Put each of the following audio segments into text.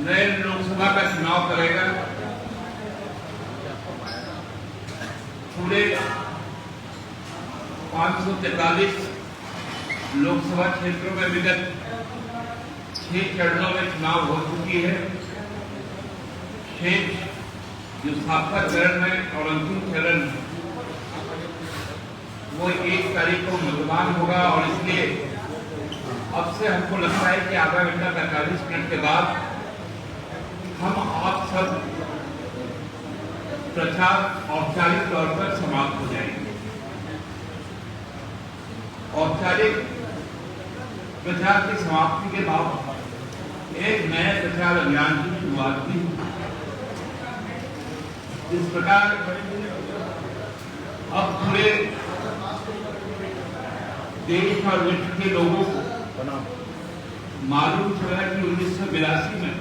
नए लोकसभा का चुनाव करेगा। पूरे 543 लोकसभा क्षेत्रों में विगत 6 चरणों में चुनाव हो चुकी है। शेष जो 7वां चरण है और अंतिम चरण वो 1 तारीख को मतदान होगा और इसलिए अब से हमको लगता है कि आधा घंटा 45 मिनट के बाद हम आप सब प्रचार औपचारिक तौर पर समाप्त हो जाएंगे। औपचारिक प्रचार की समाप्ति के बाद एक नए प्रचार अभियान की शुरुआत की। इस प्रकार अब पूरे देश और विश्व के लोगों को मालूम चला कि 1982 में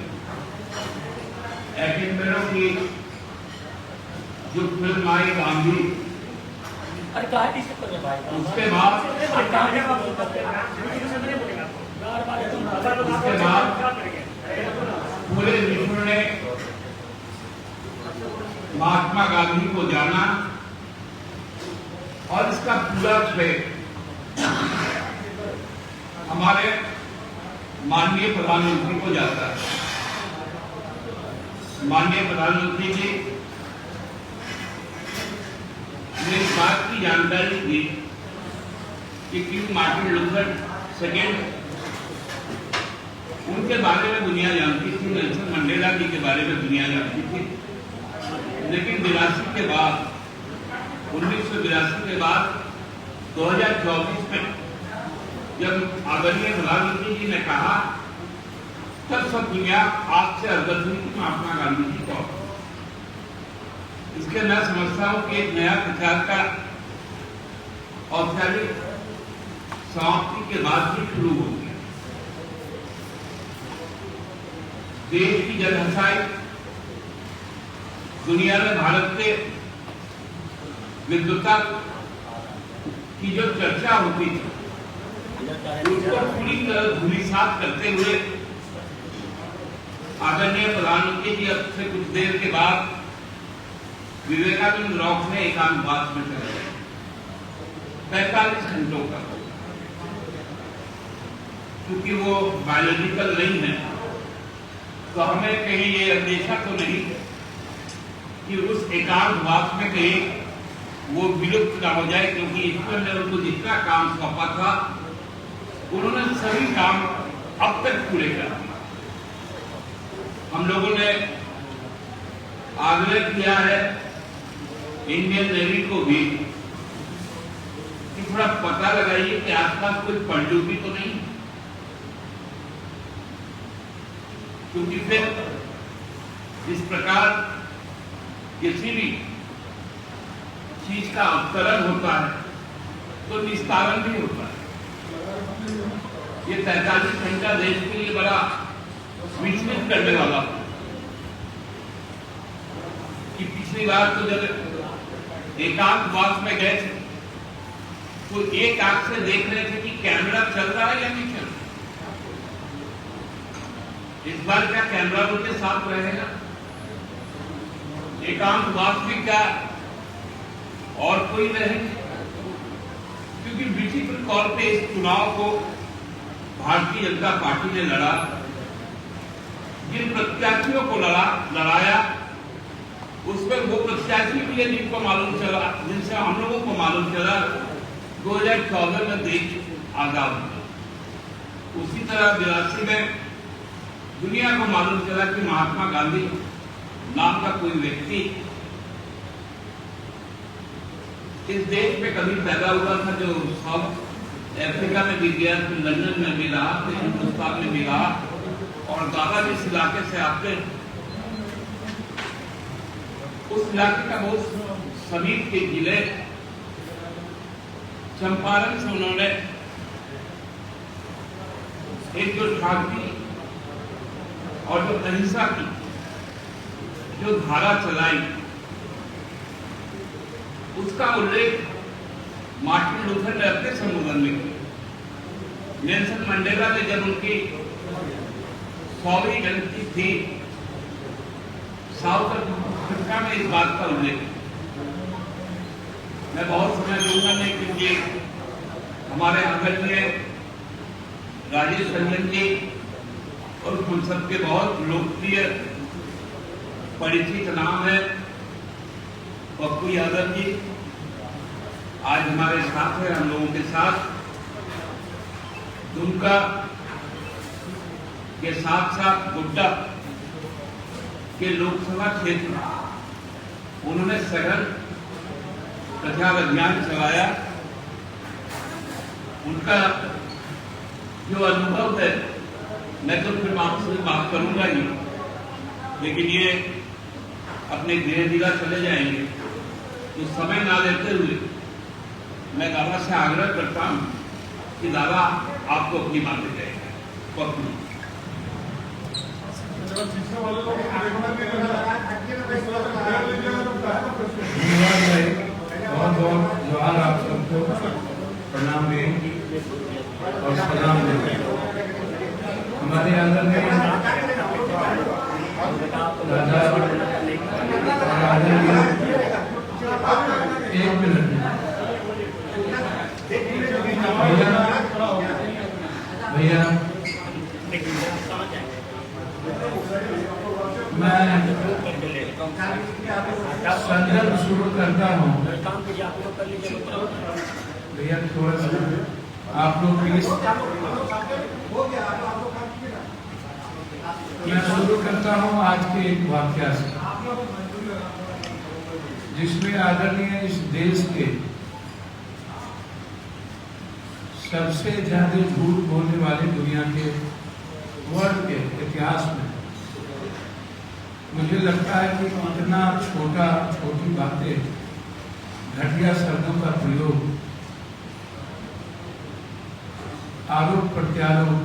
एटनबरो की जो फिल्म आई गांधी, उसके बाद पूरे विश्व ने महात्मा गांधी को जाना और इसका पूरा श्रेय हमारे माननीय प्रधानमंत्री को जाता है। माननीय प्रधानमंत्री जी ने इस बात की जानकारी दी कि क्यों मार्टिन लूथर सेकेंड उनके बारे में दुनिया जानती थी, नेल्सन मंडेला जी के बारे में दुनिया जानती थी, लेकिन 82 के बाद 1982 के बाद 2024 में जब आदरणीय प्रधानमंत्री जी ने कहा तब सब दुनिया आज से अवगत हुई कि महात्मा गांधी जी कौन। इसके मैं समझता हूं कि एक नया प्रचार का औपचारिक समाप्ति के बाद ही शुरू हो गया। देश की जनहंसाई दुनिया में भारत के विद्वता की जो चर्चा होती थी उसको पूरी तरह धूलिसात करते हुए आदरणीय प्रधानमंत्री जी अब से कुछ देर के बाद विवेकानंद रॉक में एकांतवास में चले गए 45 घंटों का। क्योंकि वो बायोलॉजिकल नहीं है तो हमें कहीं ये अंदेशा तो नहीं कि उस एकांतवास में कहीं वो विलुप्त ना हो जाए, क्योंकि ईश्वर ने उनको जितना काम सौंपा था उन्होंने सभी काम अब तक पूरे कर दिए। हम लोगों ने आग्रह किया है इंडियन नेवी को भी कि थोड़ा पता लगाइए कि आसपास कोई पनडुब्बी तो नहीं, क्योंकि फिर इस प्रकार किसी भी चीज का अवतरण होता है तो निस्तारण भी होता है। ये 43 घंटा देश के लिए बड़ा विचलित करने वाला कि पिछली बार तो जब एकांतवास में गए थे तो एक आंख से देख रहे थे कि कैमरा चल रहा है या नहीं चल रहा। इस बार क्या कैमरा उनके साथ रहेगा? एकांतवास में क्या और कोई रहेगा? क्योंकि विचित्र तौर पे इस चुनाव को भारतीय जनता पार्टी ने लड़ा, जिन प्रत्याशियों को लड़ाया उसमें वो प्रत्याशी भी है जिनको मालूम चला, जिनसे हम लोगों को मालूम चला 2014 में देश आजाद हुआ। उसी तरह 82 में दुनिया को मालूम चला कि महात्मा गांधी नाम का कोई व्यक्ति इस देश में कभी पैदा हुआ था, जो साउथ अफ्रीका में भी गया, फिर लंदन में भी रहा, फिर हिंदुस्तान में भी रहा और दादा जिस इलाके से आते उस इलाके का बहुत समीप के जिले चंपारण से उन्होंने एक जो शांति और जो अहिंसा की जो धारा चलाई उसका उल्लेख मार्टिन लूथर ने अपने संबोधन में किया। नेल्सन मंडेला ने जब उनकी 100वीं गणतंत्र थी, साउथ अफ्रीका में इस बात का उल्लेख है। मैं बहुत समय लूंगा नहीं, क्योंकि हमारे आदरणीय राजेश रंजन जी और हम सबके बहुत लोकप्रिय परिचित नाम है पप्पू यादव जी, आज हमारे साथ है, हम लोगों के साथ। दुमका के साथ साथ गोड्डा के लोकसभा क्षेत्र में उन्होंने सघन प्रचार अभियान चलाया। उनका जो अनुभव है, मैं तो फिर आपसे बात करूंगा ही, लेकिन ये अपने गृह जिला चले जाएंगे, तो समय ना लेते हुए मैं दादा से आग्रह करता हूं कि दादा आपको अपनी बातें कहेंगे। बहुत बहुत जोहार आप सबको, प्रणाम दें और सलाम दें। हमारे आदरणीय एक मिनट भैया, मैं संदर्भ शुरू करता हूँ। भैया थोड़ा सा आप लोग प्लीज, मैं शुरू करता हूँ आज के एक वाक्य से, जिसमें आदरणीय इस देश के सबसे ज्यादा झूठ बोलने वाले दुनिया के वर्ल्ड के इतिहास में मुझे लगता है कि इतना छोटी बातें, घटिया शब्दों का प्रयोग, आरोप प्रत्यारोप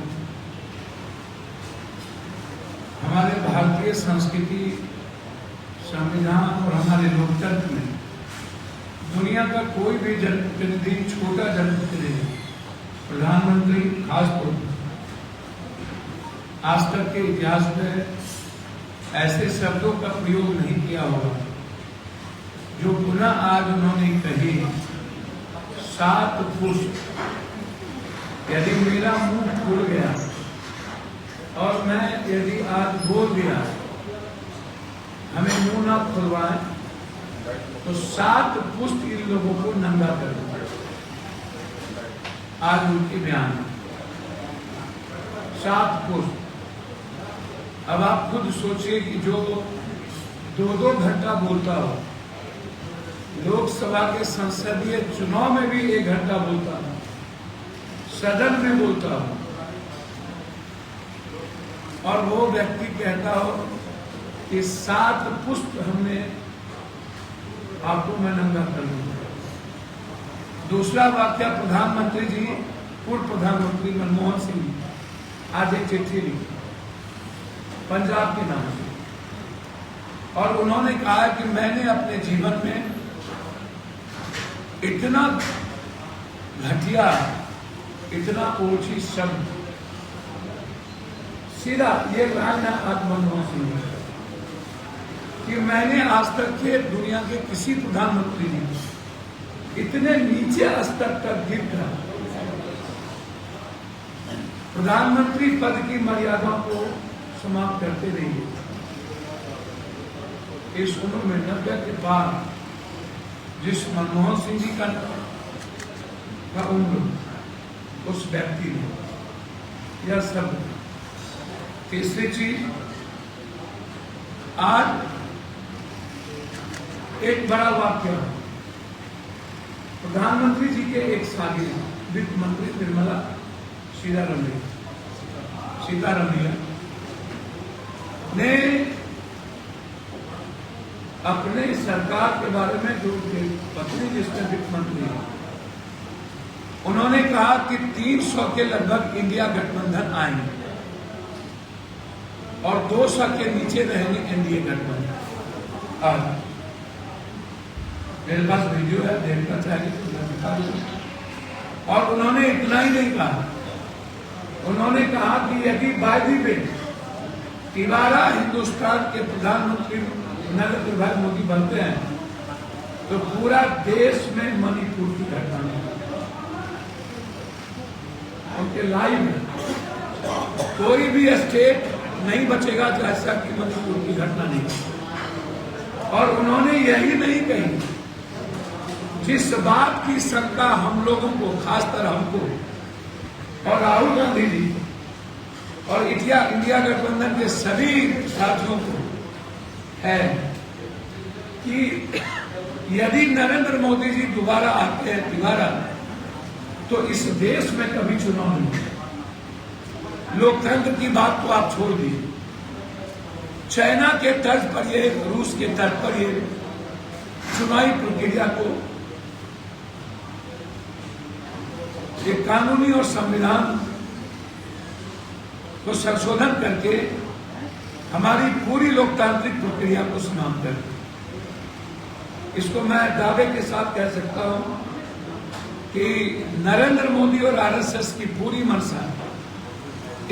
हमारे भारतीय संस्कृति, संविधान और हमारे लोकतंत्र में दुनिया का कोई भी जनप्रतिनिधि, छोटा जनप्रतिनिधि, प्रधानमंत्री खासतौर पर आज तक के इतिहास में ऐसे शब्दों का प्रयोग नहीं किया होगा जो पुनः आज उन्होंने कही। 7 पुष्प, यदि मेरा मुंह खुल गया और मैं यदि आज बोल दिया, हमें मुंह ना खुलवाएं तो 7 पुष्प इन लोगों को नंगा कर दूंगा। आज उनके बयान 7 पुष्प। अब आप खुद सोचिए कि जो 2-2 घंटा बोलता हो, लोकसभा के संसदीय चुनाव में भी 1 घंटा बोलता हो, सदन में बोलता हो, और वो व्यक्ति कहता हो कि 7 पुष्प हमने आपको मैं नंगा कर दूंगा। दूसरा वाक्य, प्रधानमंत्री जी, पूर्व प्रधानमंत्री मनमोहन सिंह जी आज एक चिट्ठी लिखी पंजाब के नाम से, और उन्होंने कहा कि मैंने अपने जीवन में इतना घटिया, इतना ओछी शब्द, सीधा ये लाइन है आज मनमोहन सिंह कि मैंने आज तक के दुनिया के किसी प्रधानमंत्री जी इतने नीचे स्तर तक गिर कर प्रधानमंत्री पद की मर्यादा को समाप्त करते रहिए। इस उम्र में 90 के बाद जिस मनमोहन सिंह जी का उम्र, उस व्यक्ति ने यह सब। तीसरी चीज, आज एक बड़ा वाक्य, प्रधानमंत्री जी के एक सागिर वित्त मंत्री निर्मला सीतारमैया ने अपने सरकार के बारे में, जो पत्नी जिसमें वित्त मंत्री है, उन्होंने कहा कि 300 के लगभग इंडिया गठबंधन आएंगे और 200 के नीचे रहेंगे एनडीए गठबंधन। आज मेरे पास वीडियो है, देखना चाहिए तो मैं दिखा दूंगा। और उन्होंने इतना ही नहीं कहा, उन्होंने कहा कि यदि बाय द वे तिवारा हिंदुस्तान के प्रधानमंत्री नरेंद्र भाई मोदी बनते हैं तो पूरा देश में मणिपुर की घटना नहीं उनके लाइव में कोई भी स्टेट नहीं बचेगा जैसा कि मणिपुर की घटना नहीं। और उन्होंने यही नहीं कही जिस बात की शंका हम लोगों को, खासकर हमको और राहुल गांधी जी और इंडिया गठबंधन के सभी साथियों को है कि यदि नरेंद्र मोदी जी दोबारा आते हैं तिवारा तो इस देश में कभी चुनाव नहीं होगा। लोकतंत्र की बात तो आप छोड़ दीजिए, चाइना के तर्ज पर ये, रूस के तर्ज पर ये चुनावी प्रक्रिया को एक कानूनी और संविधान को संशोधन करके हमारी पूरी लोकतांत्रिक प्रक्रिया को समाप्त कर, इसको मैं दावे के साथ कह सकता हूं कि नरेंद्र मोदी और आरएसएस की पूरी मंशा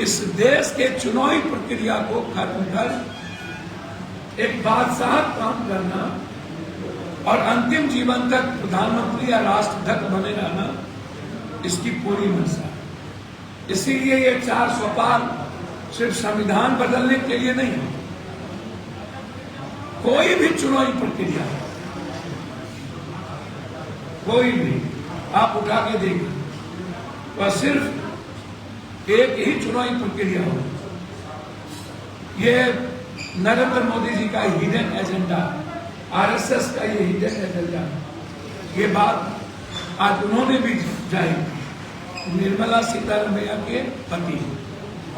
इस देश के चुनावी प्रक्रिया को खत्म कर एक बादशाह काम करना और अंतिम जीवन तक प्रधानमंत्री या राष्ट्राध्यक्ष बने रहना, इसकी पूरी मंशा। इसीलिए ये 400 पार सिर्फ संविधान बदलने के लिए नहीं है, कोई भी चुनावी प्रक्रिया, कोई भी आप उठा के देखिए, वह सिर्फ एक ही चुनावी प्रक्रिया हो। ये नरेंद्र मोदी जी का हिडन एजेंडा, आरएसएस का ये हिडन एजेंडा, ये बात आज उन्होंने भी जाहिर की, निर्मला सीतारमण के पति।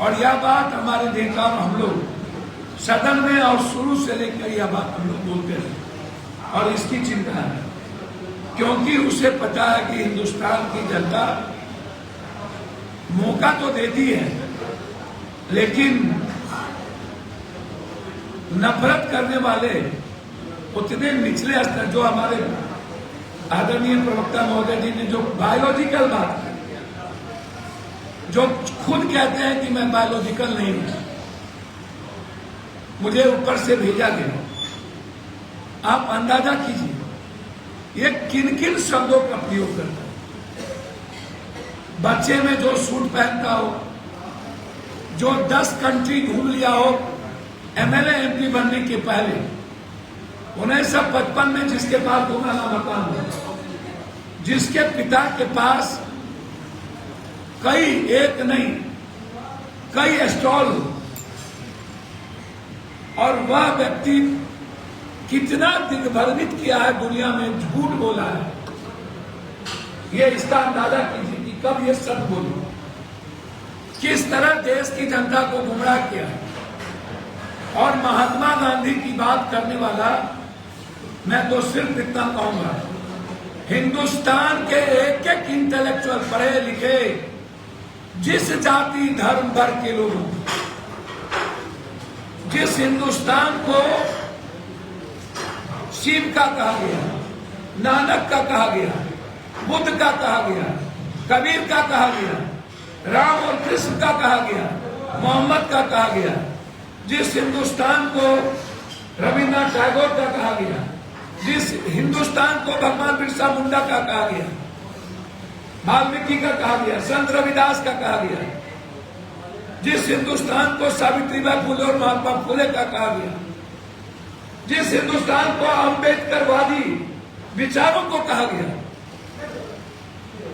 और यह बात हमारे नेता हम लोग सदन में और शुरू से लेकर यह बात हम लोग बोलते हैं और इसकी चिंता है, क्योंकि उसे पता है कि हिंदुस्तान की जनता मौका तो देती है लेकिन नफरत करने वाले उतने निचले स्तर, जो हमारे आदरणीय प्रवक्ता महोदय जी ने जो बायोलॉजिकल बात की, जो खुद कहते हैं कि मैं बायोलॉजिकल नहीं हूं, मुझे ऊपर से भेजा गया, आप अंदाजा कीजिए ये किन किन शब्दों का प्रयोग करता है। बच्चे में जो सूट पहनता हो, जो 10 कंट्री घूम लिया हो एमएलए एमपी बनने के पहले, 1955 में जिसके पास दोनाला मकान हो, जिसके पिता के पास एक नहीं कई स्टॉल हो, और वह व्यक्ति कितना दिग्भ्रमित किया है दुनिया में, झूठ बोला है, ये इसका अंदाजा कीजिए कि कब ये सच बोली, किस तरह देश की जनता को गुमराह किया है। और महात्मा गांधी की बात करने वाला मैं तो सिर्फ इतना कहूंगा, हिंदुस्तान के एक एक इंटेलेक्चुअल, पढ़े लिखे, जिस जाति धर्म वर्ग के लोगों, जिस हिंदुस्तान को शिव का कहा गया, नानक का कहा गया, बुद्ध का कहा गया, कबीर का कहा गया, राम और कृष्ण का कहा गया, मोहम्मद का कहा गया, जिस हिंदुस्तान को रविन्द्रनाथ टैगोर का कहा गया, जिस हिंदुस्तान को भगवान बिरसा मुंडा का कहा गया, वाल्मीकि का कहा गया, संत रविदास का कहा गया, जिस हिंदुस्तान को सावित्रीबाई फुले और महात्मा फुले का कहा गया, जिस हिंदुस्तान को अम्बेडकरवादी विचारों को कहा गया,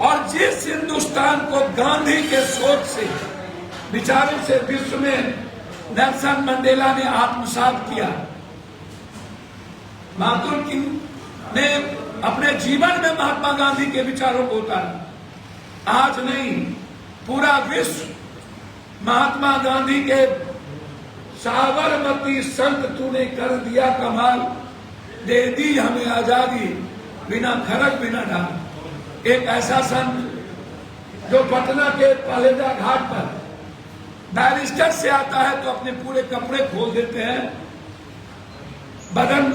और जिस हिंदुस्तान को गांधी के सोच से, विचारों से विश्व में नेल्सन मंडेला ने आत्मसात किया, मार्टिन किंग ने अपने जीवन में महात्मा गांधी के विचारों को उतारा, आज नहीं पूरा विश्व महात्मा गांधी के साबरमती संत तूने कर दिया कमाल, दे दी हमें आजादी बिना खरक बिना ढाल। एक ऐसा संत जो पटना के पलेजा घाट पर बैरिस्टर से आता है तो अपने पूरे कपड़े खोल देते हैं, बदन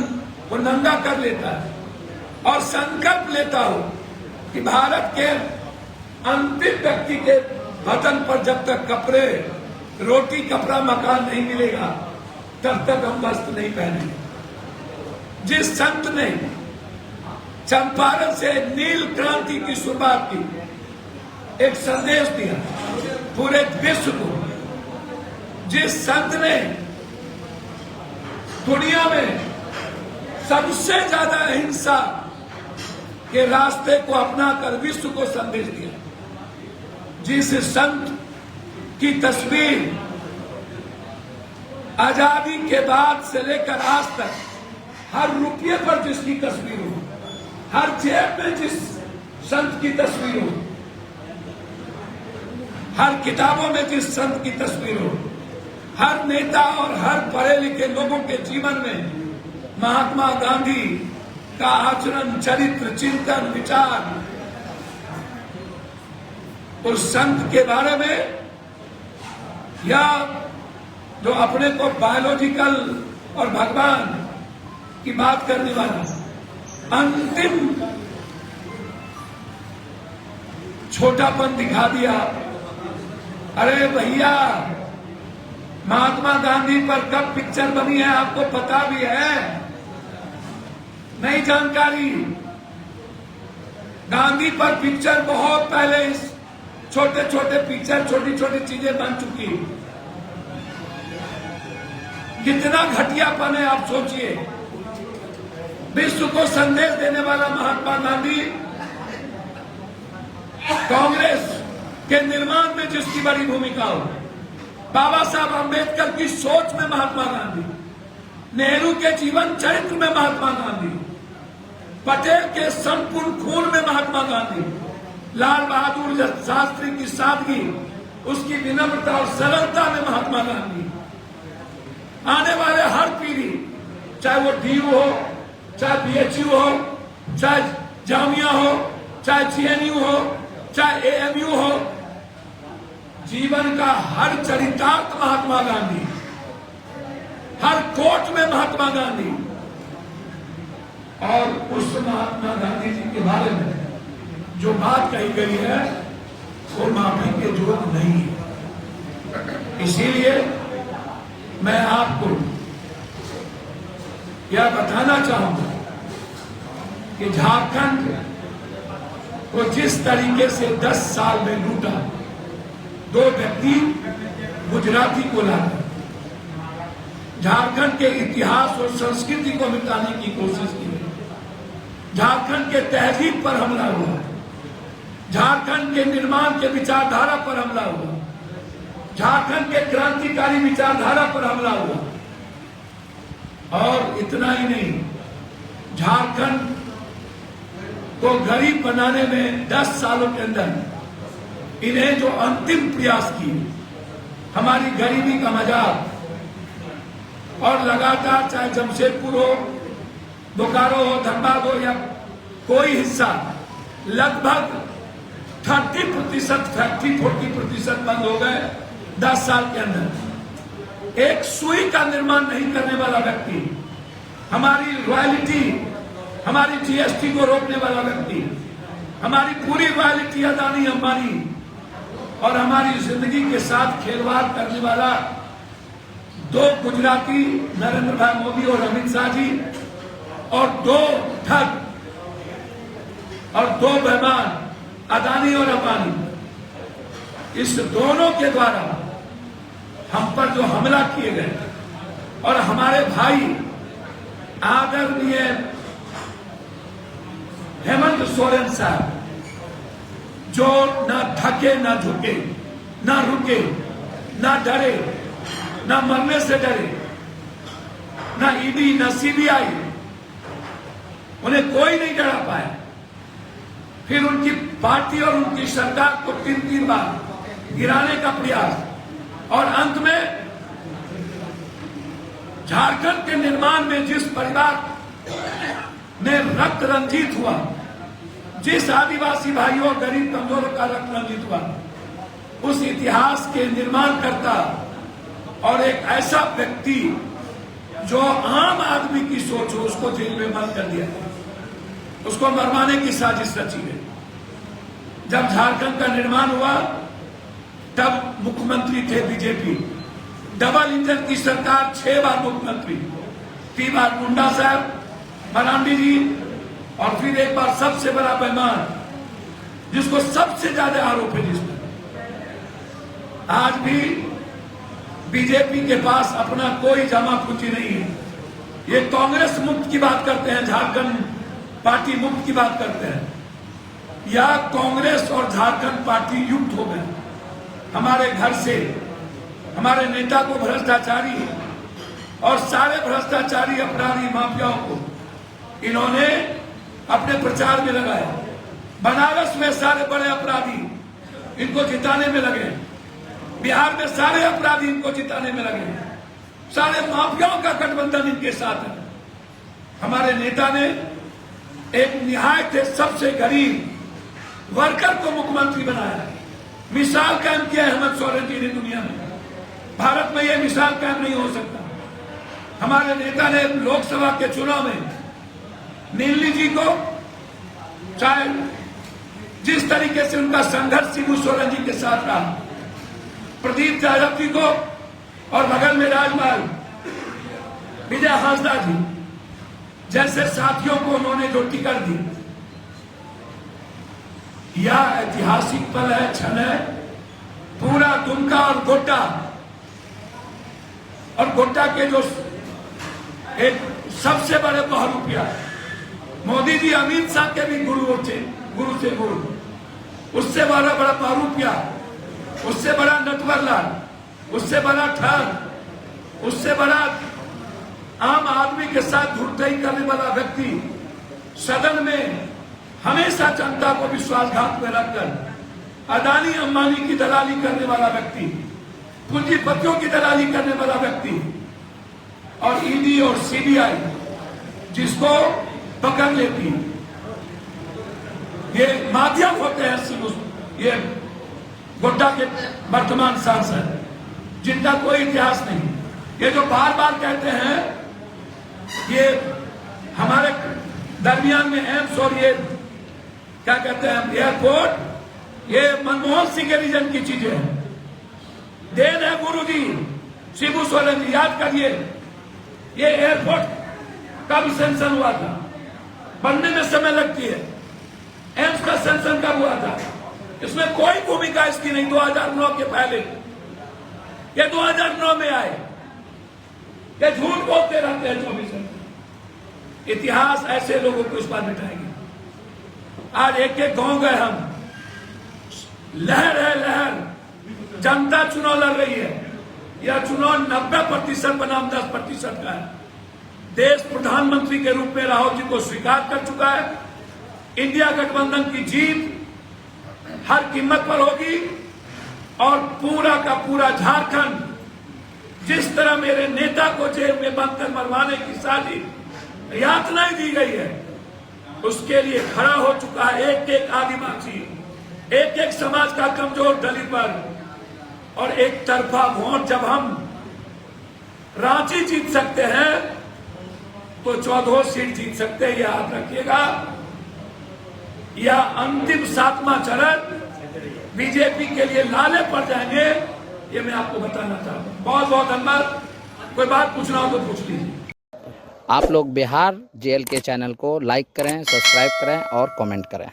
को नंगा कर लेता है और संकल्प लेता हो कि भारत के अंतिम व्यक्ति के बदन पर जब तक कपड़े रोटी कपड़ा मकान नहीं मिलेगा तब तक हम वस्त्र नहीं पहनेंगे। जिस संत ने चंपारण से नील क्रांति की शुरुआत की, एक संदेश दिया पूरे विश्व को, जिस संत ने दुनिया में सबसे ज्यादा अहिंसा के रास्ते को अपनाकर विश्व को संदेश दिया, जिस संत की तस्वीर आजादी के बाद से लेकर आज तक हर रुपये पर जिसकी तस्वीर हो, हर जेब में जिस संत की तस्वीर हो, हर किताबों में जिस संत की तस्वीर हो, हर नेता और हर पढ़े लिखे लोगों के जीवन में महात्मा गांधी का आचरण, चरित्र, चिंतन, विचार, उस संत के बारे में, या जो अपने को बायोलॉजिकल और भगवान की बात करने वाला अंतिम छोटापन दिखा दिया। अरे भैया, महात्मा गांधी पर कब पिक्चर बनी है आपको पता भी है? नई जानकारी। गांधी पर पिक्चर बहुत पहले, छोटे छोटे पिक्चर, छोटी छोटी चीजें बन चुकी। कितना घटियापन है आप सोचिए। विश्व को संदेश देने वाला महात्मा गांधी, कांग्रेस के निर्माण में जिसकी बड़ी भूमिका हो, बाबा साहब अंबेडकर की सोच में महात्मा गांधी, नेहरू के जीवन चरित्र में महात्मा गांधी, पटेल के संपूर्ण खून में महात्मा गांधी, लाल बहादुर शास्त्री की सादगी, उसकी विनम्रता और सरलता में महात्मा गांधी। आने वाले हर पीढ़ी, चाहे वो डीयू हो, चाहे बीएचयू हो, चाहे जामिया हो, चाहे जीएनयू हो, चाहे एएमयू हो, जीवन का हर चरितार्थ महात्मा गांधी, हर कोट में महात्मा गांधी। और उस महात्मा गांधी जी के बारे में जो बात कही गई है वो माफी के जोग नहीं है। इसीलिए मैं आपको यह बताना चाहूंगा कि झारखंड को जिस तरीके से 10 साल में लूटा, 2 व्यक्ति गुजराती को लाकर झारखंड के इतिहास और संस्कृति को मिटाने की कोशिश की, झारखंड के तहजीब पर हमला हुआ, झारखंड के निर्माण के विचारधारा पर हमला हुआ, झारखंड के क्रांतिकारी विचारधारा पर हमला हुआ। और इतना ही नहीं, झारखंड को गरीब बनाने में 10 सालों के अंदर इन्हें जो अंतिम प्रयास किए, हमारी गरीबी का मजाक, और लगातार चाहे जमशेदपुर हो, बोकारो हो, धनबाद हो, या कोई हिस्सा, लगभग 30% फैक्ट्री, 40% बंद हो गए 10 साल के अंदर। एक सुई का निर्माण नहीं करने वाला व्यक्ति, हमारी रॉयल्टी, हमारी जीएसटी को रोकने वाला व्यक्ति, हमारी पूरी रॉयल्टी अदानी अंबानी और हमारी जिंदगी के साथ खिलवाड़ करने वाला 2 गुजराती, नरेंद्र भाई मोदी और अमित शाह जी, और 2 ठग और 2 बेईमान, अदानी और अंबानी, इस दोनों के द्वारा हम पर जो हमला किए गए, और हमारे भाई आदरणीय हेमंत सोरेन साहब, जो ना ढके, ना झुके, ना रुके, ना डरे, ना मरने से डरे, ना ईडी, ना सीबीआई, उन्हें कोई नहीं डरा पाया। फिर उनकी पार्टी और उनकी सरकार को 3 बार गिराने का प्रयास, और अंत में झारखंड के निर्माण में जिस परिवार में रक्त रंजित हुआ, जिस आदिवासी भाइयों और गरीब कमजोरों का रक्त रंजित हुआ, उस इतिहास के निर्माणकर्ता और एक ऐसा व्यक्ति जो आम आदमी की सोच हो, उसको जेल में बंद कर दिया, उसको मरवाने की साजिश रची है। जब झारखंड का निर्माण हुआ तब मुख्यमंत्री थे बीजेपी। डबल इंजन की सरकार 6 बार मुख्यमंत्री, 3 बार मुंडा साहब, मरांडी जी, और फिर एक बार सबसे बड़ा बेईमान जिसको सबसे ज्यादा आरोप है, जिसमें आज भी बीजेपी के पास अपना कोई जमा पूंजी नहीं है। ये कांग्रेस मुक्त की बात करते हैं, झारखंड पार्टी मुक्त की बात करते हैं, या कांग्रेस और झारखंड पार्टी युक्त हो गए। हमारे घर से हमारे नेता को भ्रष्टाचारी और सारे भ्रष्टाचारी अपराधी माफियाओं को इन्होंने अपने प्रचार में लगाया। बनारस में सारे बड़े अपराधी इनको जिताने में लगे, बिहार में सारे अपराधी इनको जिताने में लगे, सारे माफियाओं का गठबंधन इनके साथ है। हमारे नेता ने एक निहायत सबसे गरीब वर्कर को मुख्यमंत्री बनाया, मिसाल कायम किया है हेमंत सोरेन जी ने दुनिया में। भारत में यह मिसाल कायम नहीं हो सकता। हमारे नेता ने लोकसभा के चुनाव में नीलनी जी को, चाहे जिस तरीके से उनका संघर्ष शिबू सोरेन जी के साथ रहा, प्रदीप यादव जी को, और बगल में राजमहल विजय हांसदा जी जैसे साथियों को उन्होंने जो टिकट दी, यह ऐतिहासिक पल है, क्षण है। पूरा दुमका और गोड्डा के जो एक सबसे बड़े बहुरूपिया, मोदी जी अमित शाह के भी गुरु से गुरु, उससे बड़ा बहुरूपिया, उससे बड़ा नटवरलाल, उससे बड़ा ठग, उससे बड़ा आम आदमी के साथ धुरतई करने वाला व्यक्ति, सदन में हमेशा जनता को विश्वासघात में रखकर अदानी अंबानी की दलाली करने वाला व्यक्ति, पूंजीपतियों की दलाली करने वाला व्यक्ति, और ईडी और सीबीआई जिसको पकड़ लेती, ये माध्यम होते हैं। ये गोड्डा के वर्तमान सांसद जिनका कोई इतिहास नहीं, ये जो बार बार कहते हैं ये हमारे दरमियान में एम्स और ये क्या कहते हैं एयरपोर्ट, ये मनमोहन सिंह के रीजन की चीजें हैं। देन है गुरु जी शिबू सोरेन जी, याद करिए ये एयरपोर्ट कब सेंशन हुआ था, बनने में समय लगती है। एम्स का सेंशन कब हुआ था, इसमें कोई भूमिका इसकी नहीं। 2009 के पहले, ये 2009 में आए, ये झूठ बोलते रहते हैं 24 घंटे। इतिहास ऐसे लोगों को इस बार मिटाएंगे। आज एक एक गांव गए हम, लहर है लहर, जनता चुनाव लड़ रही है। यह चुनाव 90% बनाम 10% का है। देश प्रधानमंत्री के रूप में राहुल जी को स्वीकार कर चुका है। इंडिया गठबंधन की जीत हर कीमत पर होगी, और पूरा का पूरा झारखंड जिस तरह मेरे नेता को जेल में बंद कर मरवाने की साजिश यातनाएं दी गई है, उसके लिए खड़ा हो चुका है एक एक आदिवासी, एक एक समाज का कमजोर दलित वर्ग। और एक तरफा वोट जब हम रांची जीत सकते हैं तो 14 सीट जीत सकते हैं, याद रखिएगा। यह अंतिम 7वां चरण बीजेपी के लिए लाले पड़ जाएंगे, ये मैं आपको बताना चाहता हूँ। बहुत बहुत धन्यवाद। कोई बात पूछना हो तो पूछ लीजिए। आप लोग बिहार जेएल के चैनल को लाइक करें, सब्सक्राइब करें और कमेंट करें।